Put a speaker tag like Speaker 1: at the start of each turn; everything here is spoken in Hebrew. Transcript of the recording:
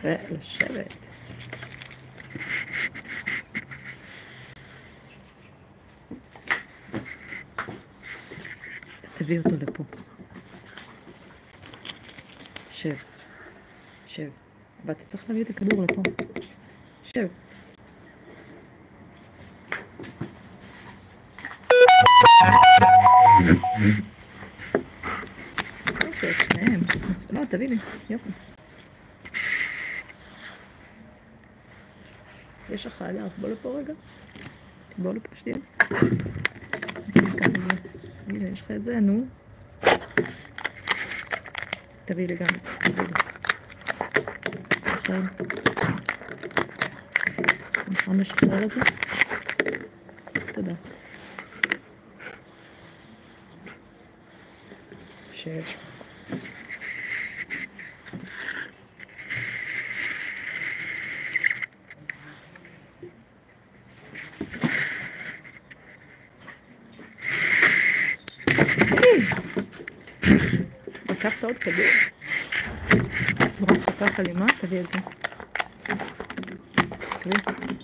Speaker 1: ולשבת. תביא אותו לפה. שב. שב. ואתה צריך להביא את הכדור לפה. שב. יופי, שניהם. לא, תביא לי. יופי. יש לך הדר, בוא לפה רגע. בוא לפה שתהיה. הנה, יש לך את זה, נו. תביא לי גם את זה, תביא לי. עכשיו. נכון לשחרר את זה? תודה. שב. לקחת עוד כדור? זרוק לך ככה לימה, תביא את זה. תביא.